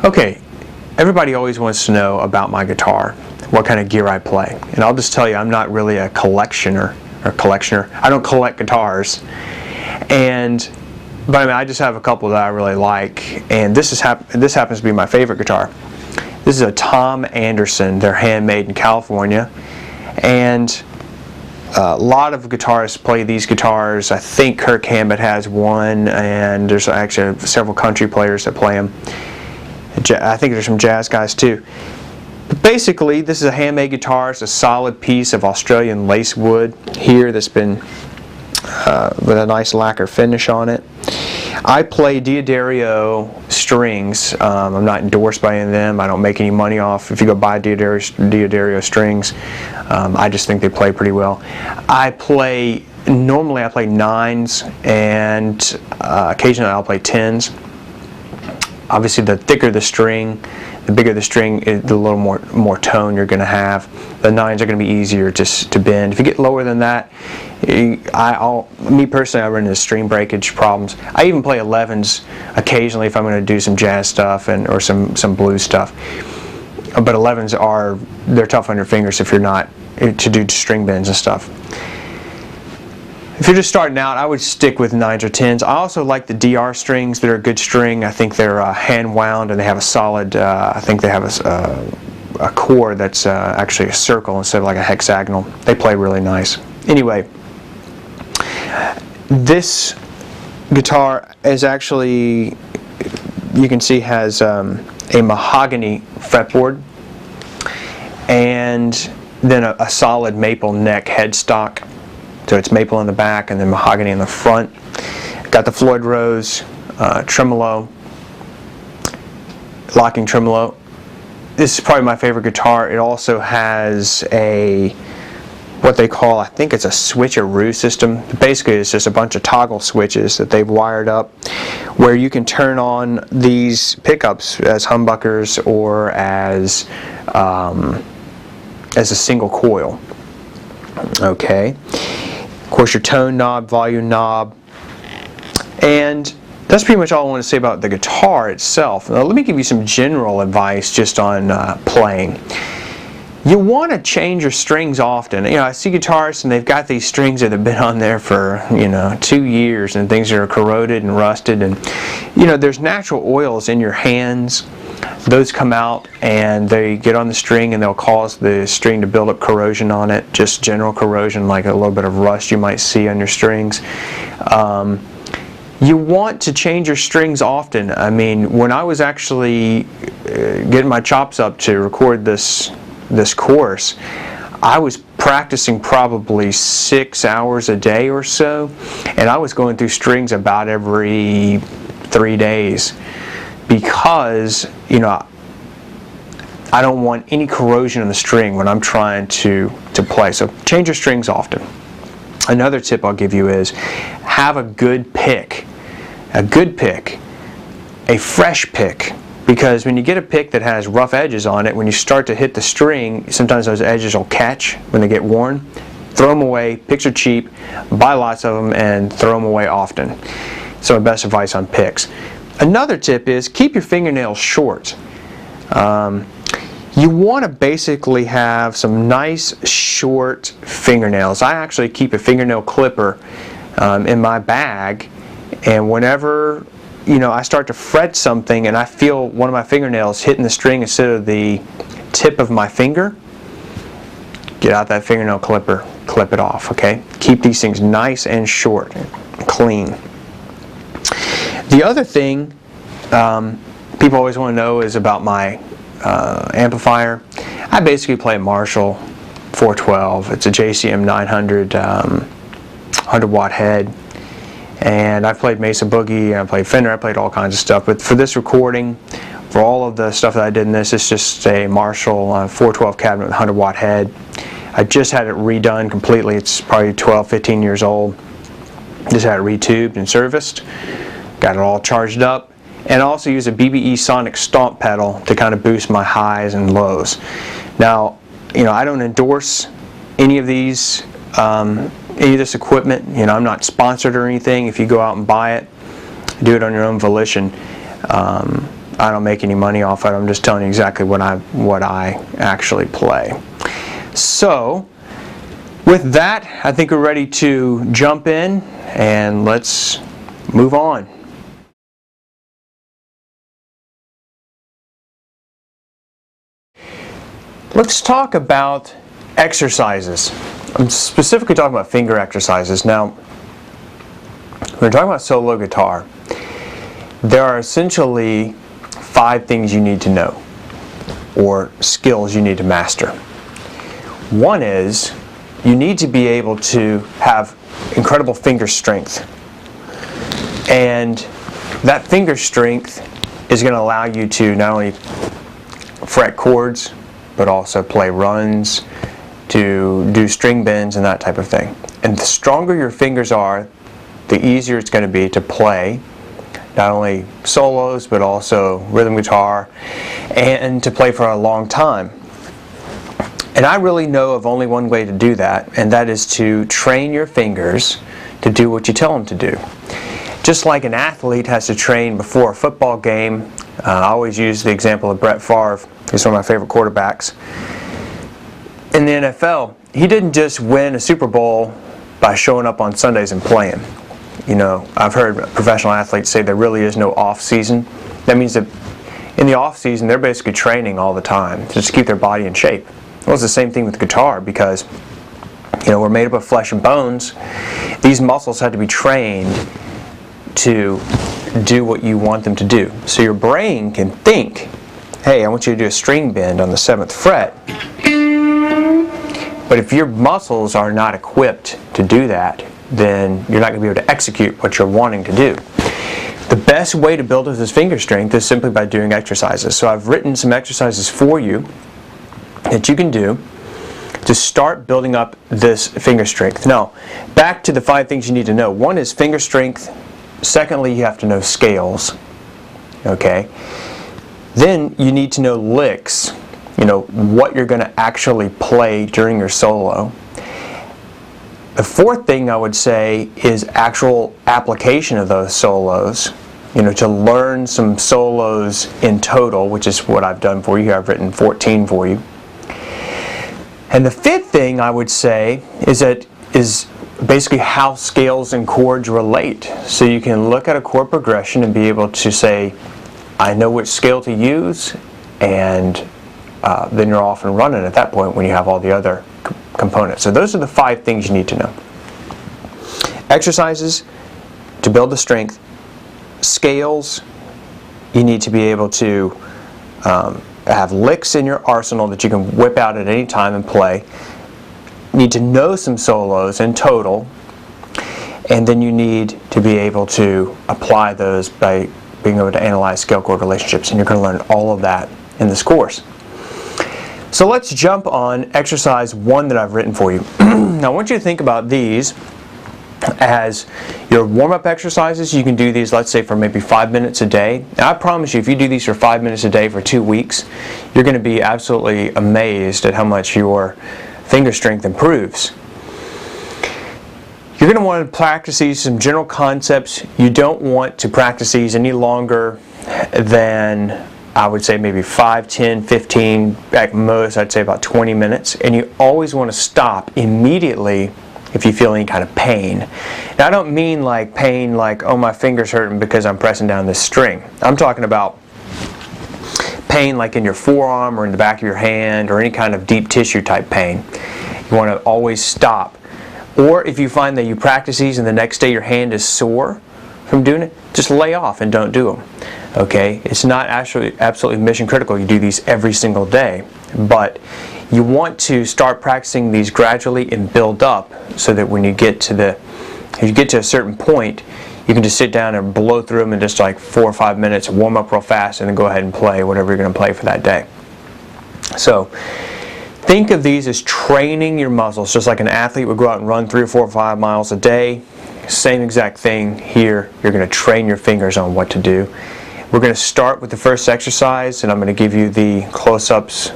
Okay, everybody always wants to know about my guitar, what kind of gear I play. And I'll just tell you, I'm not really a collectioner. I don't collect guitars. But I mean, I just have a couple that I really like. And this happens to be my favorite guitar. This is a Tom Anderson. They're handmade in California. And a lot of guitarists play these guitars. I think Kirk Hammett has one, and there's actually several country players that play them. I think there's some jazz guys too. But basically, this is a handmade guitar. It's a solid piece of Australian lace wood here that's been with a nice lacquer finish on it. I play Diodario strings. I'm not endorsed by any of them. I don't make any money off. If you go buy Diodario strings, I just think they play pretty well. Normally I play 9s, and occasionally I'll play 10s. Obviously, the thicker the string, the bigger the string, the little more tone you're going to have. The 9s are going to be easier to bend. If you get lower than that, me personally, I run into string breakage problems. I even play 11s occasionally if I'm going to do some jazz stuff or some blues stuff. But 11s they're tough on your fingers if you're not to do string bends and stuff. If you're just starting out, I would stick with 9s or 10s. I also like the DR strings. They're a good string. I think they're hand wound, and they have a solid, I think they have a chord that's actually a circle instead of like a hexagonal. They play really nice. Anyway, this guitar is actually, you can see, has a mahogany fretboard, and then a solid maple neck headstock. So it's maple in the back and then mahogany in the front. Got the Floyd Rose tremolo, locking tremolo. This is probably my favorite guitar. It also has what they call, I think it's a switcheroo system. Basically, it's just a bunch of toggle switches that they've wired up, where you can turn on these pickups as humbuckers or as a single coil. Okay. Of course, your tone knob, volume knob, and that's pretty much all I want to say about the guitar itself. Now, let me give you some general advice just on playing. You want to change your strings often. I see guitarists and they've got these strings that have been on there for 2 years, and things are corroded and rusted, and there's natural oils in your hands. Those come out and they get on the string and they'll cause the string to build up corrosion on it, just general corrosion, like a little bit of rust you might see on your strings. You want to change your strings often. I mean, when I was actually getting my chops up to record this course, I was practicing probably 6 hours a day or so, and I was going through strings about every 3 days, because I don't want any corrosion in the string when I'm trying to play. So change your strings often. Another tip I'll give you is have a good pick. A fresh pick. Because when you get a pick that has rough edges on it, when you start to hit the string, sometimes those edges will catch when they get worn. Throw them away. Picks are cheap. Buy lots of them and throw them away often. So my best advice on picks. Another tip is keep your fingernails short. You want to basically have some nice short fingernails. I actually keep a fingernail clipper in my bag, and whenever I start to fret something and I feel one of my fingernails hitting the string instead of the tip of my finger, get out that fingernail clipper, clip it off, okay? Keep these things nice and short, clean. The other thing people always want to know is about my amplifier. I basically play a Marshall 412. It's a JCM 900 100 watt head. And I've played Mesa Boogie, I played Fender, I played all kinds of stuff. But for this recording, for all of the stuff that I did in this, it's just a Marshall 412 cabinet with 100 watt head. I just had it redone completely. It's probably 12, 15 years old. Just had it retubed and serviced. Got it all charged up. And I also use a BBE Sonic Stomp pedal to kind of boost my highs and lows. Now, I don't endorse any of these, any of this equipment. I'm not sponsored or anything. If you go out and buy it, do it on your own volition. I don't make any money off it. I'm just telling you exactly what I actually play. So with that, I think we're ready to jump in and let's move on. Let's talk about exercises. I'm specifically talking about finger exercises. Now, when we're talking about solo guitar, there are essentially 5 things you need to know, or skills you need to master. One is you need to be able to have incredible finger strength. And that finger strength is going to allow you to not only fret chords, but also play runs, to do string bends and that type of thing. And the stronger your fingers are, the easier it's going to be to play not only solos, but also rhythm guitar, and to play for a long time. And I really know of only one way to do that, and that is to train your fingers to do what you tell them to do. Just like an athlete has to train before a football game, I always use the example of Brett Favre. He's one of my favorite quarterbacks. In the NFL, he didn't just win a Super Bowl by showing up on Sundays and playing. You know, I've heard professional athletes say there really is no off season. That means that in the off season, they're basically training all the time to just keep their body in shape. Well, it's the same thing with guitar, because we're made up of flesh and bones. These muscles have to be trained to do what you want them to do. So your brain can think, hey, I want you to do a string bend on the 7th fret. But if your muscles are not equipped to do that, then you're not going to be able to execute what you're wanting to do. The best way to build up this finger strength is simply by doing exercises. So I've written some exercises for you that you can do to start building up this finger strength. Now, back to the 5 things you need to know. One is finger strength. Secondly, you have to know scales. Okay? Then you need to know licks, what you're going to actually play during your solo. The 4th thing I would say is actual application of those solos, to learn some solos in total, which is what I've done for you here. I've written 14 for you. And the 5th thing I would say is basically how scales and chords relate. So you can look at a chord progression and be able to say, I know which scale to use, and then you're off and running at that point when you have all the other components. So those are the 5 things you need to know. Exercises to build the strength. Scales, you need to be able to have licks in your arsenal that you can whip out at any time and play. You need to know some solos in total, and then you need to be able to apply those by being able to analyze scale chord relationships, and you're going to learn all of that in this course. So let's jump on exercise 1 that I've written for you. Now I want you to think about these as your warm-up exercises. You can do these, let's say, for maybe 5 minutes a day. Now, I promise you, if you do these for 5 minutes a day for 2 weeks, you're going to be absolutely amazed at how much your finger strength improves. You're going to want to practice these, some general concepts. You don't want to practice these any longer than, I would say, maybe 5, 10, 15, at most I'd say about 20 minutes. And you always want to stop immediately if you feel any kind of pain. Now I don't mean like pain like, oh, my finger's hurting because I'm pressing down this string. I'm talking about pain like in your forearm or in the back of your hand, or any kind of deep tissue type pain. You want to always stop. Or if you find that you practice these and the next day your hand is sore from doing it, just lay off and don't do them. Okay? It's not actually absolutely mission critical you do these every single day, but you want to start practicing these gradually and build up so that when you get to a certain point, you can just sit down and blow through them in just like 4 or 5 minutes, warm up real fast, and then go ahead and play whatever you're going to play for that day. So think of these as training your muscles, just like an athlete would go out and run 3 or 4 or 5 miles a day. Same exact thing here. You're going to train your fingers on what to do. We're going to start with the first exercise, and I'm going to give you the close-ups